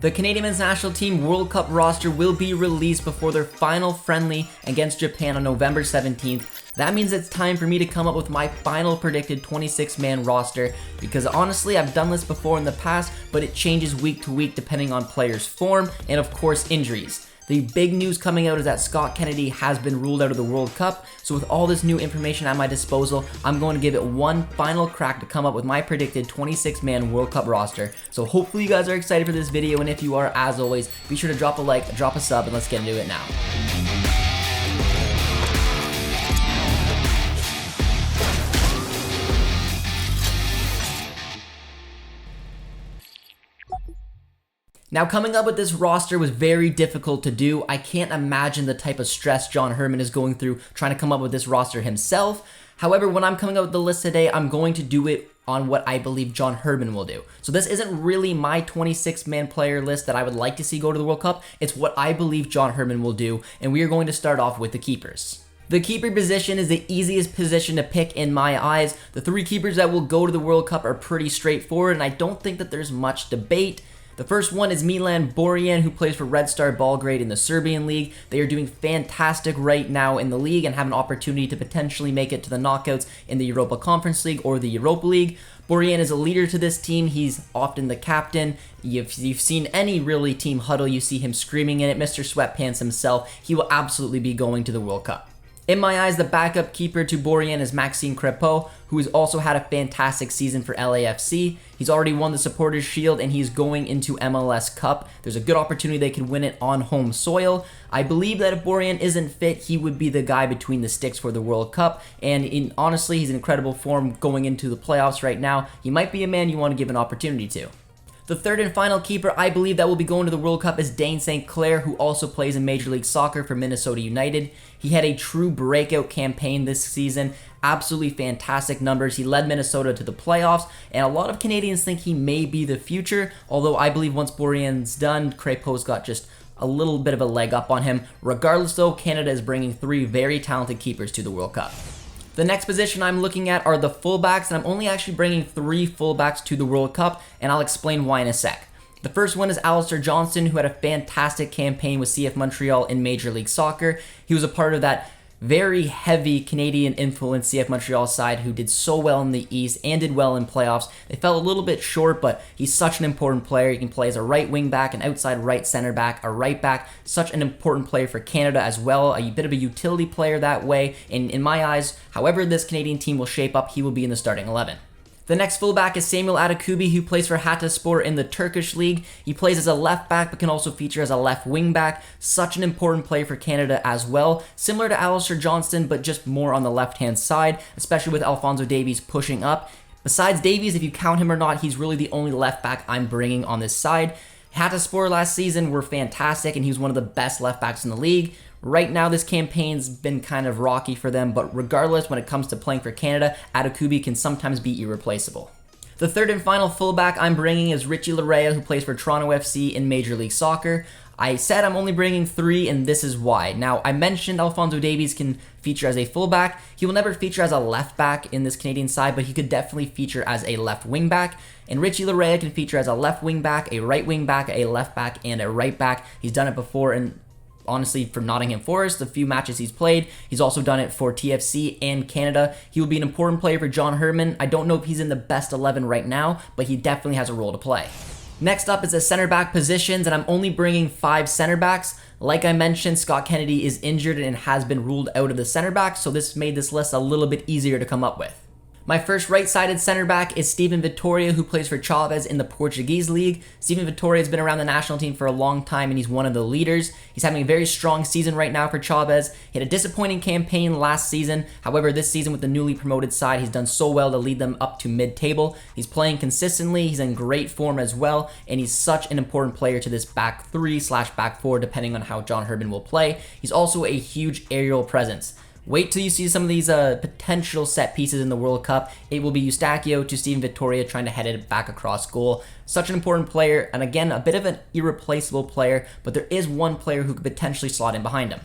The Canadian men's national team World Cup roster will be released before their final friendly against Japan on November 17th. That means it's time for me to come up with my final predicted 26-man roster, because honestly, I've done this before in the past, but it changes week to week depending on players' form and of course injuries. The big news coming out is that Scott Kennedy has been ruled out of the World Cup, so with all this new information at my disposal, I'm going to give it one final crack to come up with my predicted 26-man World Cup roster. So hopefully you guys are excited for this video, and if you are, as always, be sure to drop a like, drop a sub, and let's get into it now. Now, coming up with this roster was very difficult to do. I can't imagine the type of stress John Herman is going through trying to come up with this roster himself. However, when I'm coming up with the list today, I'm going to do it on what I believe John Herman will do. So this isn't really my 26-man player list that I would like to see go to the World Cup. It's what I believe John Herman will do, and we are going to start off with the keepers. The keeper position is the easiest position to pick in my eyes. The three keepers that will go to the World Cup are pretty straightforward, and I don't think that there's much debate. The first one is Milan Borjan, who plays for Red Star Belgrade in the Serbian League. They are doing fantastic right now in the league and have an opportunity to potentially make it to the knockouts in the Europa Conference League or the Europa League. Borjan is a leader to this team. He's often the captain. If you've seen any really team huddle, you see him screaming in it. Mr. Sweatpants himself. He will absolutely be going to the World Cup. In my eyes, the backup keeper to Borjan is Maxime Crepeau, who has also had a fantastic season for LAFC. He's already won the Supporters' Shield, and he's going into MLS Cup. There's a good opportunity they could win it on home soil. I believe that if Borjan isn't fit, he would be the guy between the sticks for the World Cup, and honestly, he's in incredible form going into the playoffs right now. He might be a man you want to give an opportunity to. The third and final keeper I believe that will be going to the World Cup is Dane St. Clair, who also plays in Major League Soccer for Minnesota United. He had a true breakout campaign this season, absolutely fantastic numbers. He led Minnesota to the playoffs, and a lot of Canadians think he may be the future, although I believe once Borjan's done, Crepeau's got just a little bit of a leg up on him. Regardless though, Canada is bringing three very talented keepers to the World Cup. The next position I'm looking at are the fullbacks, and I'm only actually bringing three fullbacks to the World Cup, and I'll explain why in a sec. The first one is Alistair Johnston, who had a fantastic campaign with CF Montreal in Major League Soccer. He was a part of that very heavy Canadian influence CF Montreal side who did so well in the East and did well in playoffs. They fell a little bit short, but he's such an important player. He can play as a right wing back, an outside right center back, a right back. Such an important player for Canada as well. A bit of a utility player that way. And in my eyes, however this Canadian team will shape up, he will be in the starting 11. The next fullback is Samuel Atakubi, who plays for Hatayspor in the Turkish league. He plays as a left back, but can also feature as a left wing back. Such an important player for Canada as well. Similar to Alistair Johnston, but just more on the left-hand side, especially with Alphonso Davies pushing up. Besides Davies, if you count him or not, he's really the only left back I'm bringing on this side. Hatayspor last season were fantastic, and he was one of the best left backs in the league. Right now, this campaign's been kind of rocky for them, but regardless, when it comes to playing for Canada, Atakubi can sometimes be irreplaceable. The third and final fullback I'm bringing is Richie Laryea, who plays for Toronto FC in Major League Soccer. I said I'm only bringing three, and this is why. Now, I mentioned Alphonso Davies can feature as a fullback. He will never feature as a left back in this Canadian side, but he could definitely feature as a left wing back. And Richie Laryea can feature as a left wing back, a right wing back, a left back, and a right back. He's done it before, and honestly, for Nottingham Forest, the few matches he's played. He's also done it for TFC and Canada. He will be an important player for John Herman. I don't know if he's in the best 11 right now, but he definitely has a role to play. Next up is the center back positions, and I'm only bringing 5 center backs. Like I mentioned, Scott Kennedy is injured and has been ruled out of the center back, so this made this list a little bit easier to come up with. My first right-sided center back is Steven Vitória, who plays for Chaves in the Portuguese league. Steven Vitória has been around the national team for a long time, and he's one of the leaders. He's having a very strong season right now for Chaves. He had a disappointing campaign last season. However, this season with the newly promoted side, he's done so well to lead them up to mid-table. He's playing consistently. He's in great form as well, and he's such an important player to this back 3/back 4, depending on how John Herman will play. He's also a huge aerial presence. Wait till you see some of these potential set pieces in the World Cup. It will be Eustáquio to Steven Vitória trying to head it back across goal. Such an important player, and again, a bit of an irreplaceable player, but there is one player who could potentially slot in behind him.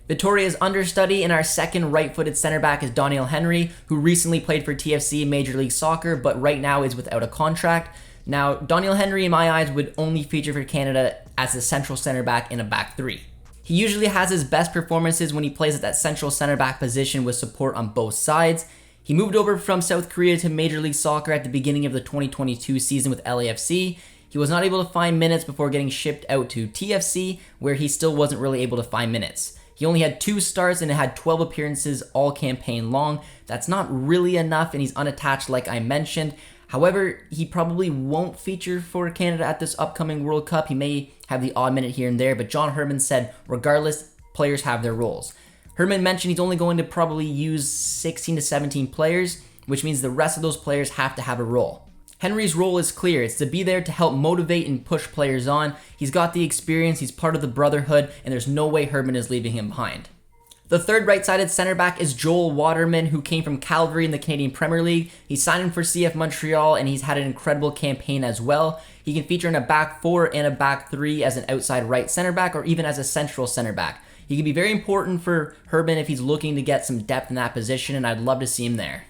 Vitória's understudy in our second right-footed center back is Daniel Henry, who recently played for TFC in Major League Soccer, but right now is without a contract. Now, Daniel Henry, in my eyes, would only feature for Canada as a central center back in a back three. He usually has his best performances when he plays at that central center back position with support on both sides. He moved over from South Korea to Major League Soccer at the beginning of the 2022 season with LAFC. He was not able to find minutes before getting shipped out to TFC, where he still wasn't really able to find minutes. He only had 2 starts and had 12 appearances all campaign long. That's not really enough, and he's unattached like I mentioned. However, he probably won't feature for Canada at this upcoming World Cup. He may have the odd minute here and there, but John Herman said, regardless, players have their roles. Herman mentioned he's only going to probably use 16 to 17 players, which means the rest of those players have to have a role. Henry's role is clear. It's to be there to help motivate and push players on. He's got the experience, he's part of the brotherhood, and there's no way Herman is leaving him behind. The third right-sided center back is Joel Waterman, who came from Calgary in the Canadian Premier League. He's signed for CF Montreal, and he's had an incredible campaign as well. He can feature in a back four and a back three as an outside right center back, or even as a central center back. He can be very important for Herman if he's looking to get some depth in that position, and I'd love to see him there.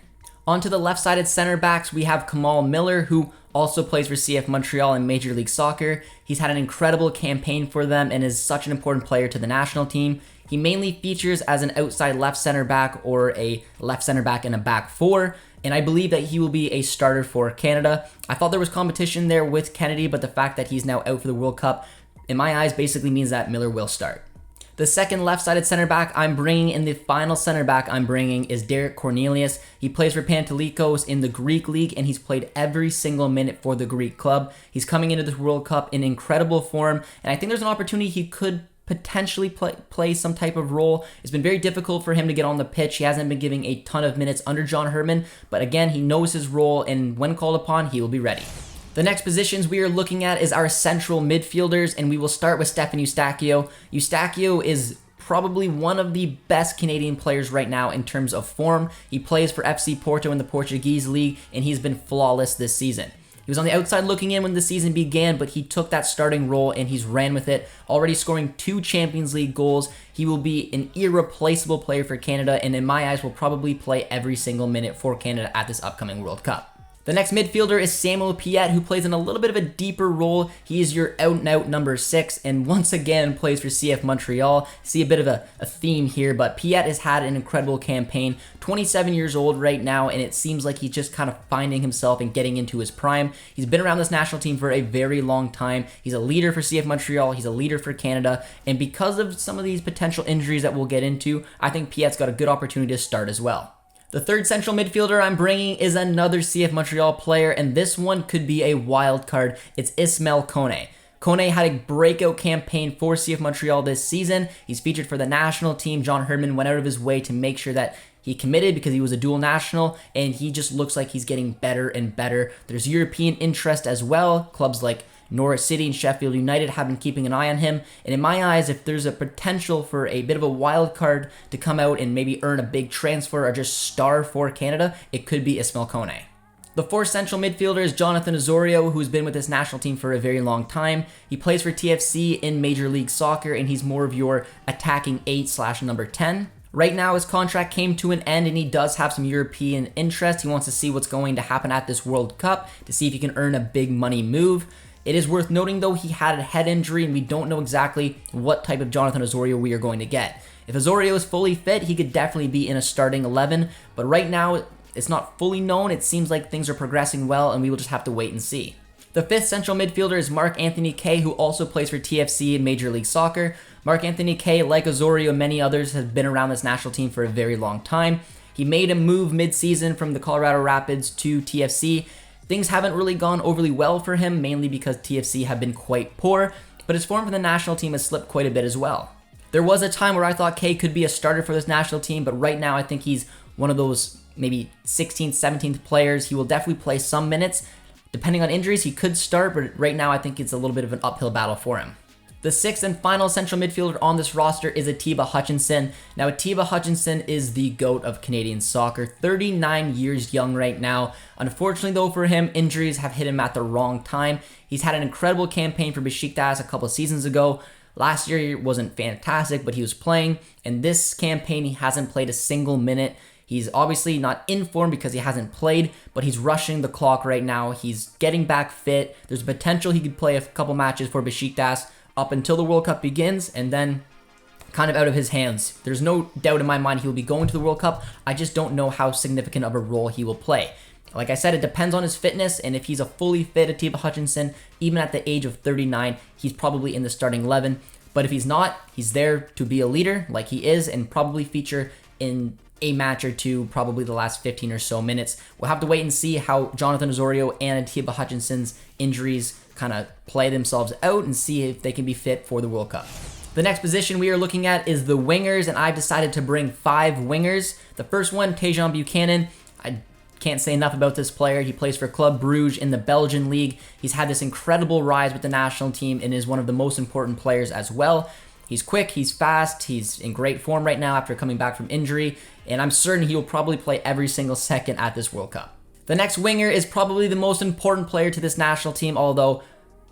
On to the left-sided center backs, we have Kamal Miller, who also plays for CF Montreal in Major League Soccer. He's had an incredible campaign for them and is such an important player to the national team. He mainly features as an outside left center back or a left center back in a back four, and I believe that he will be a starter for Canada. I thought there was competition there with Kennedy, but the fact that he's now out for the World Cup, in my eyes, basically means that Miller will start. The second left-sided center back I'm bringing and the final center back I'm bringing is Derek Cornelius. He plays for Panathinaikos in the Greek league, and he's played every single minute for the Greek club. He's coming into this World Cup in incredible form, and I think there's an opportunity he could potentially play some type of role. It's been very difficult for him to get on the pitch. He hasn't been giving a ton of minutes under John Herman, but again, he knows his role, and when called upon, he will be ready. The next positions we are looking at is our central midfielders, and we will start with Stefan Eustáquio. Eustáquio is probably one of the best Canadian players right now in terms of form. He plays for FC Porto in the Portuguese league, and he's been flawless this season. He was on the outside looking in when the season began, but he took that starting role and he's ran with it, already scoring 2 Champions League goals. He will be an irreplaceable player for Canada, and in my eyes will probably play every single minute for Canada at this upcoming World Cup. The next midfielder is Samuel Piette, who plays in a little bit of a deeper role. He is your out-and-out number 6, and once again plays for CF Montreal. See a bit of a theme here, but Piette has had an incredible campaign. 27 years old right now, and it seems like he's just kind of finding himself and getting into his prime. He's been around this national team for a very long time. He's a leader for CF Montreal. He's a leader for Canada, and because of some of these potential injuries that we'll get into, I think Piette's got a good opportunity to start as well. The third central midfielder I'm bringing is another CF Montreal player, and this one could be a wild card. It's Ismail Kone. Kone had a breakout campaign for CF Montreal this season. He's featured for the national team. John Herman went out of his way to make sure that he committed because he was a dual national, and he just looks like he's getting better and better. There's European interest as well. Clubs like Norwich City and Sheffield United have been keeping an eye on him, and in my eyes, if there's a potential for a bit of a wild card to come out and maybe earn a big transfer or just star for Canada, it could be Ismail Kone. The fourth central midfielder is Jonathan Osorio, who's been with this national team for a very long time. He plays for TFC in Major League Soccer, and he's more of your attacking 8/number 10. Right now, his contract came to an end, and he does have some European interest. He wants to see what's going to happen at this World Cup to see if he can earn a big money move. It is worth noting, though, he had a head injury, and we don't know exactly what type of Jonathan Osorio we are going to get. If Osorio is fully fit, he could definitely be in a starting 11, but right now, it's not fully known. It seems like things are progressing well, and we will just have to wait and see. The fifth central midfielder is Marc-Anthony Kaye, who also plays for TFC in Major League Soccer. Marc-Anthony Kaye, like Osorio and many others, has been around this national team for a very long time. He made a move mid-season from the Colorado Rapids to TFC. Things haven't really gone overly well for him, mainly because TFC have been quite poor, but his form for the national team has slipped quite a bit as well. There was a time where I thought Kaye could be a starter for this national team, but right now I think he's one of those maybe 16th, 17th players. He will definitely play some minutes. Depending on injuries, he could start, but right now I think it's a little bit of an uphill battle for him. The sixth and final central midfielder on this roster is Atiba Hutchinson. Now, Atiba Hutchinson is the GOAT of Canadian soccer, 39 years young right now. Unfortunately, though, for him, injuries have hit him at the wrong time. He's had an incredible campaign for Besiktas a couple of seasons ago. Last year wasn't fantastic, but he was playing, and this campaign he hasn't played a single minute. He's obviously not in form because he hasn't played, but he's rushing the clock right now. He's getting back fit. There's potential he could play a couple matches for Besiktas up until the World Cup begins, and then kind of out of his hands. There's no doubt in my mind he will be going to the World Cup. I just don't know how significant of a role he will play. Like I said, it depends on his fitness, and if he's a fully fit Atiba Hutchinson, even at the age of 39, he's probably in the starting 11. But if he's not, he's there to be a leader like he is and probably feature in a match or two, probably the last 15 or so minutes. We'll have to wait and see how Jonathan Osorio and Atiba Hutchinson's injuries kind of play themselves out and see if they can be fit for the World Cup. The next position we are looking at is the wingers, and I've decided to bring 5 wingers. The first one, Tajon Buchanan. I can't say enough about this player. He plays for Club Brugge in the Belgian league. He's had this incredible rise with the national team and is one of the most important players as well. He's quick, he's fast, he's in great form right now after coming back from injury, and I'm certain he will probably play every single second at this World Cup. The next winger is probably the most important player to this national team, although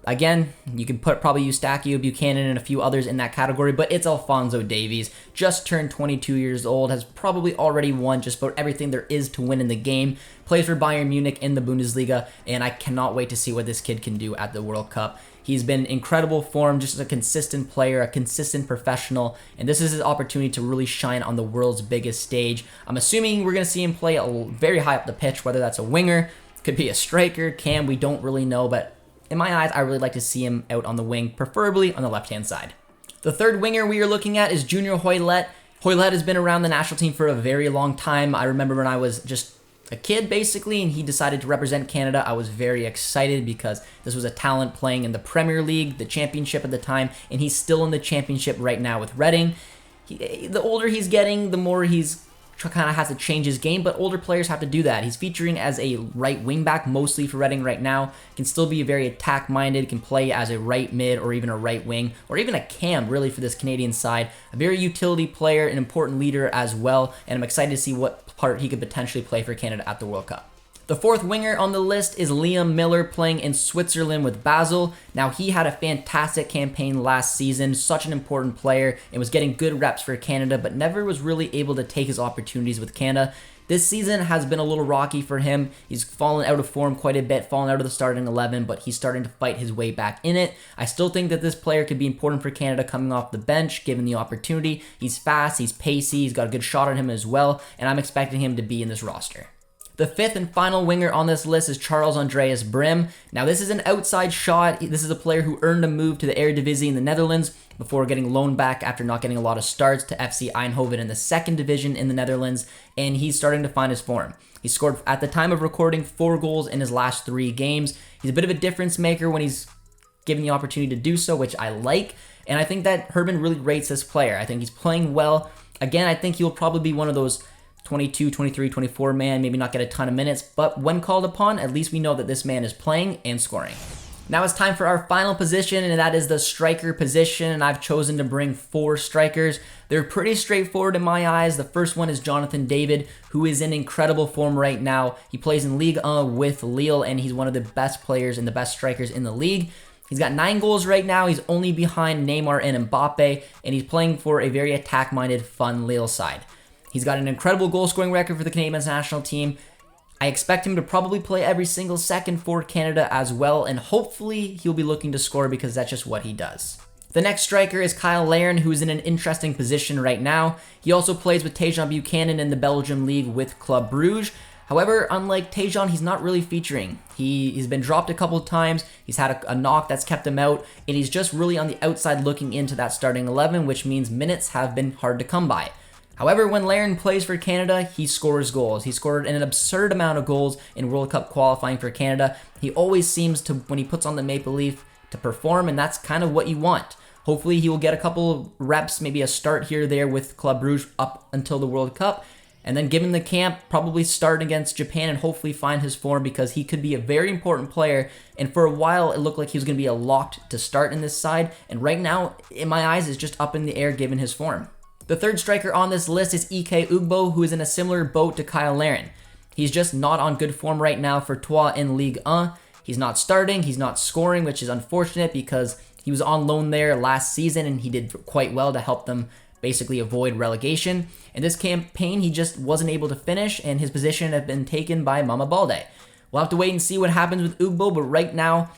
again, you can put probably Eustachio, Buchanan, and a few others in that category, but it's Alphonso Davies. Just turned 22 years old, has probably already won just about everything there is to win in the game, plays for Bayern Munich in the Bundesliga, and I cannot wait to see what this kid can do at the World Cup. He's been in incredible form, just a consistent player, a consistent professional, and this is his opportunity to really shine on the world's biggest stage. I'm assuming we're going to see him play very high up the pitch, whether that's a winger, could be a striker, cam, we don't really know, but in my eyes, I really like to see him out on the wing, preferably on the left-hand side. The third winger we are looking at is Junior Hoilett. Hoilett has been around the national team for a very long time. I remember when I was just a kid, basically, and he decided to represent Canada. I was very excited because this was a talent playing in the Premier League, the championship at the time, and he's still in the championship right now with Reading. The older he's getting, the more he's kind of has to change his game, but older players have to do that. He's featuring as a right wing back mostly for Reading right now. Can still be very attack minded, can play as a right mid or even a right wing or even a cam really for this Canadian side. A very utility player, an important leader as well, and I'm excited to see what part he could potentially play for Canada at the World Cup. The fourth winger on the list is Liam Miller, playing in Switzerland with Basel. Now, he had a fantastic campaign last season, such an important player, and was getting good reps for Canada, but never was really able to take his opportunities with Canada. This season has been a little rocky for him. He's fallen out of form quite a bit, fallen out of the starting 11, but he's starting to fight his way back in it. I still think that this player could be important for Canada coming off the bench, given the opportunity. He's fast, he's pacey, he's got a good shot on him as well, and I'm expecting him to be in this roster. The fifth and final winger on this list is Charles Andreas Brim. Now, this is an outside shot. This is a player who earned a move to the Eredivisie in the Netherlands before getting loaned back after not getting a lot of starts to FC Eindhoven in the second division in the Netherlands, and he's starting to find his form. He scored, at the time of recording, 4 goals in his last 3 games. He's a bit of a difference maker when he's given the opportunity to do so, which I like, and I think that Herman really rates this player. I think he's playing well. Again, I think he'll probably be one of those 22, 23, 24 man, maybe not get a ton of minutes, but when called upon, at least we know that this man is playing and scoring. Now it's time for our final position, and that is the striker position, and I've chosen to bring 4 strikers. They're pretty straightforward in my eyes. The first one is Jonathan David, who is in incredible form right now. He plays in Ligue 1 with Lille, and he's one of the best players and the best strikers in the league. He's got 9 goals right now. He's only behind Neymar and Mbappe, and he's playing for a very attack-minded, fun Lille side. He's got an incredible goal-scoring record for the Canadian national team. I expect him to probably play every single second for Canada as well, and hopefully he'll be looking to score because that's just what he does. The next striker is Kyle Larin, who is in an interesting position right now. He also plays with Tajon Buchanan in the Belgium league with Club Brugge. However, unlike Tajon, he's not really featuring. He's been dropped a couple of times, he's had a knock that's kept him out, and he's just really on the outside looking into that starting 11, which means minutes have been hard to come by. However, when Larin plays for Canada, he scores goals. He scored an absurd amount of goals in World Cup qualifying for Canada. He always seems to, when he puts on the maple leaf, to perform, and that's kind of what you want. Hopefully he will get a couple of reps, maybe a start here or there with Club Brugge up until the World Cup, and then given the camp, probably start against Japan and hopefully find his form because he could be a very important player, and for a while it looked like he was going to be a locked to start in this side, and right now, in my eyes, is just up in the air given his form. The third striker on this list is Ike Ugbo, who is in a similar boat to Kyle Larin. He's just not on good form right now for Troyes in Ligue 1. He's not starting, he's not scoring, which is unfortunate because he was on loan there last season and he did quite well to help them basically avoid relegation. In this campaign, he just wasn't able to finish, and his position had been taken by Mama Balde. We'll have to wait and see what happens with Ugbo, but right now,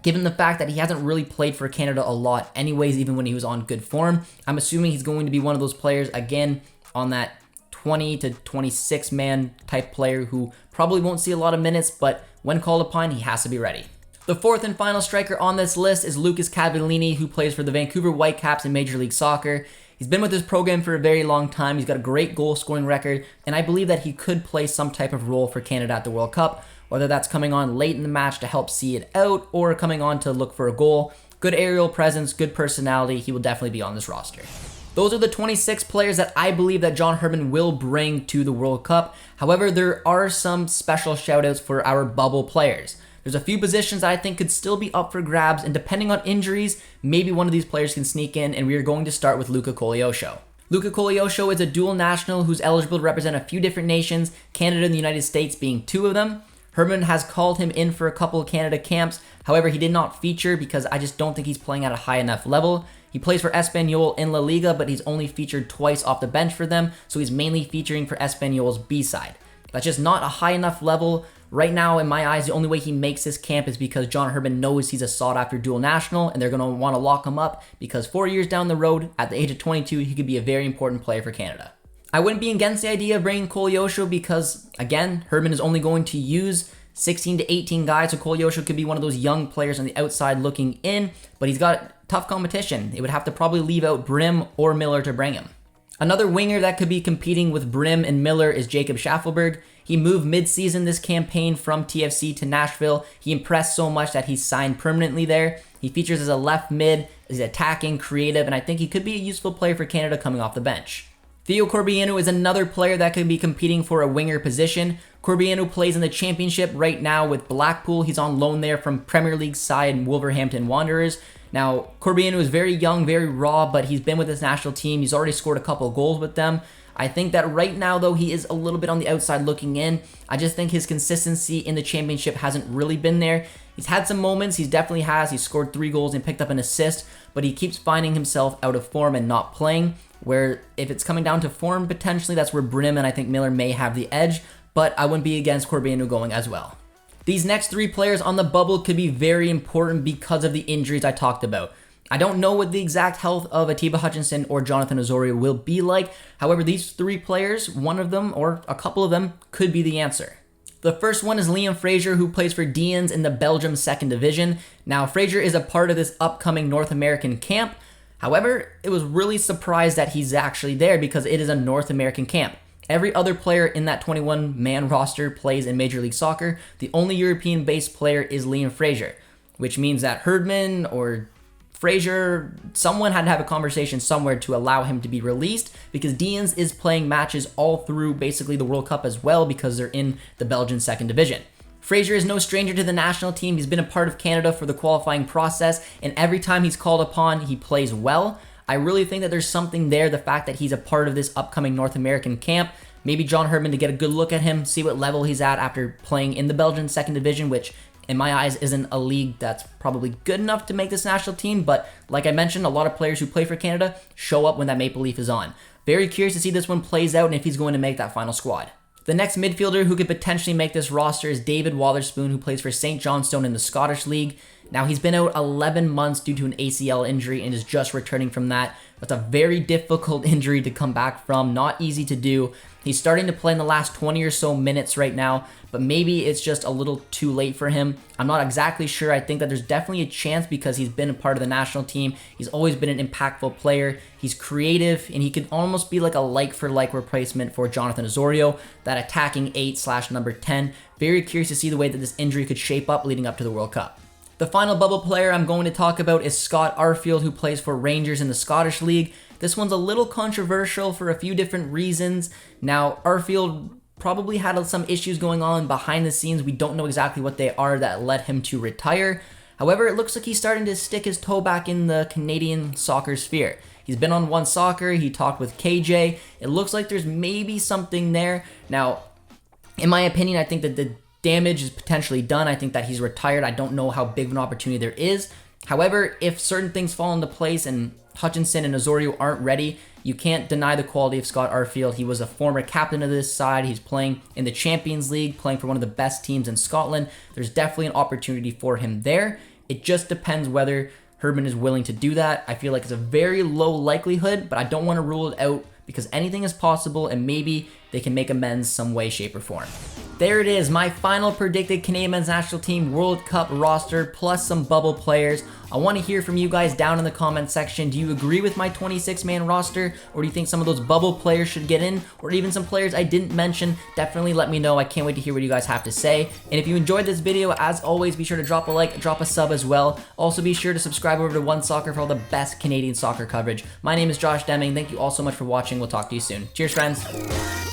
given the fact that he hasn't really played for Canada a lot anyways, even when he was on good form, I'm assuming he's going to be one of those players, again, on that 20 to 26 man type player who probably won't see a lot of minutes, but when called upon, he has to be ready. The fourth and final striker on this list is Lucas Cavallini, who plays for the Vancouver Whitecaps in Major League Soccer. He's been with this program for a very long time. He's got a great goal scoring record, and I believe that he could play some type of role for Canada at the World Cup, whether that's coming on late in the match to help see it out or coming on to look for a goal. Good aerial presence, good personality. He will definitely be on this roster. Those are the 26 players that I believe that John Herdman will bring to the World Cup. However, there are some special shoutouts for our bubble players. There's a few positions that I think could still be up for grabs, and depending on injuries, maybe one of these players can sneak in, and we are going to start with Luca Koleosho. Luca Koleosho is a dual national who's eligible to represent a few different nations, Canada and the United States being two of them. Herdman has called him in for a couple of Canada camps. However, he did not feature because I just don't think he's playing at a high enough level. He plays for Espanyol in La Liga, but he's only featured twice off the bench for them, so he's mainly featuring for Espanyol's B-side. That's just not a high enough level. Right now, in my eyes, the only way he makes this camp is because John Herdman knows he's a sought-after dual national, and they're going to want to lock him up because 4 years down the road, at the age of 22, he could be a very important player for Canada. I wouldn't be against the idea of bringing Koleosho because, again, Herdman is only going to use 16 to 18 guys, so Koleosho could be one of those young players on the outside looking in, but he's got tough competition. It would have to probably leave out Brim or Miller to bring him. Another winger that could be competing with Brim and Miller is Jacob Schaffelberg. He moved mid-season this campaign from TFC to Nashville. He impressed so much that he's signed permanently there. He features as a left mid, he's attacking, creative, and I think he could be a useful player for Canada coming off the bench. Theo Corbiano is another player that could be competing for a winger position. Corbiano plays in the championship right now with Blackpool. He's on loan there from Premier League side Wolverhampton Wanderers. Now, Corbiano is very young, very raw, but he's been with his national team. He's already scored a couple of goals with them. I think that right now, though, he is a little bit on the outside looking in. I just think his consistency in the championship hasn't really been there. He's had some moments, he definitely has. He's scored 3 goals and picked up an assist, but he keeps finding himself out of form and not playing, where if it's coming down to form, potentially that's where Brim and I think Miller may have the edge, but I wouldn't be against Corbiano going as well. These next 3 players on the bubble could be very important because of the injuries I talked about. I don't know what the exact health of Atiba Hutchinson or Jonathan Osorio will be like. However, these 3 players, one of them or a couple of them, could be the answer. The first one is Liam Fraser, who plays for Deans in the Belgium 2nd Division. Now, Fraser is a part of this upcoming North American camp. However, it was really surprised that he's actually there because it is a North American camp. Every other player in that 21-man roster plays in Major League Soccer. The only European-based player is Liam Fraser, which means that Herdman or Fraser, someone had to have a conversation somewhere to allow him to be released because Deans is playing matches all through basically the World Cup as well because they're in the Belgian 2nd Division. Fraser is no stranger to the national team. He's been a part of Canada for the qualifying process, and every time he's called upon, he plays well. I really think that there's something there, the fact that he's a part of this upcoming North American camp. Maybe John Herdman to get a good look at him, see what level he's at after playing in the Belgian 2nd Division, which in my eyes isn't a league that's probably good enough to make this national team, but like I mentioned, a lot of players who play for Canada show up when that Maple Leaf is on. Very curious to see this one plays out and if he's going to make that final squad. The next midfielder who could potentially make this roster is David Wotherspoon, who plays for St. Johnstone in the Scottish League. Now, he's been out 11 months due to an ACL injury and is just returning from that. That's a very difficult injury to come back from, not easy to do. He's starting to play in the last 20 or so minutes right now, but maybe it's just a little too late for him. I'm not exactly sure. I think that there's definitely a chance because he's been a part of the national team. He's always been an impactful player. He's creative, and he could almost be like a like-for-like replacement for Jonathan Osorio, that attacking 8/number 10. Very curious to see the way that this injury could shape up leading up to the World Cup. The final bubble player I'm going to talk about is Scott Arfield, who plays for Rangers in the Scottish League. This one's a little controversial for a few different reasons. Now, Arfield probably had some issues going on behind the scenes. We don't know exactly what they are that led him to retire. However, it looks like he's starting to stick his toe back in the Canadian soccer sphere. He's been on One Soccer. He talked with KJ. It looks like there's maybe something there. Now, in my opinion, I think that the damage is potentially done. I think that he's retired. I don't know how big of an opportunity there is. However, if certain things fall into place and Hutchinson and Osorio aren't ready, you can't deny the quality of Scott Arfield. He was a former captain of this side. He's playing in the Champions League, playing for one of the best teams in Scotland. There's definitely an opportunity for him there. It just depends whether Herdman is willing to do that. I feel like it's a very low likelihood, but I don't want to rule it out because anything is possible and maybe they can make amends some way, shape, or form. There it is, my final predicted Canadian men's national team World Cup roster plus some bubble players. I want to hear from you guys down in the comment section. Do you agree with my 26-man roster, or do you think some of those bubble players should get in, or even some players I didn't mention? Definitely let me know. I can't wait to hear what you guys have to say. And if you enjoyed this video, as always, be sure to drop a like, drop a sub as well. Also be sure to subscribe over to One Soccer for all the best Canadian soccer coverage. My name is Josh Deming. Thank you all so much for watching. We'll talk to you soon. Cheers, friends.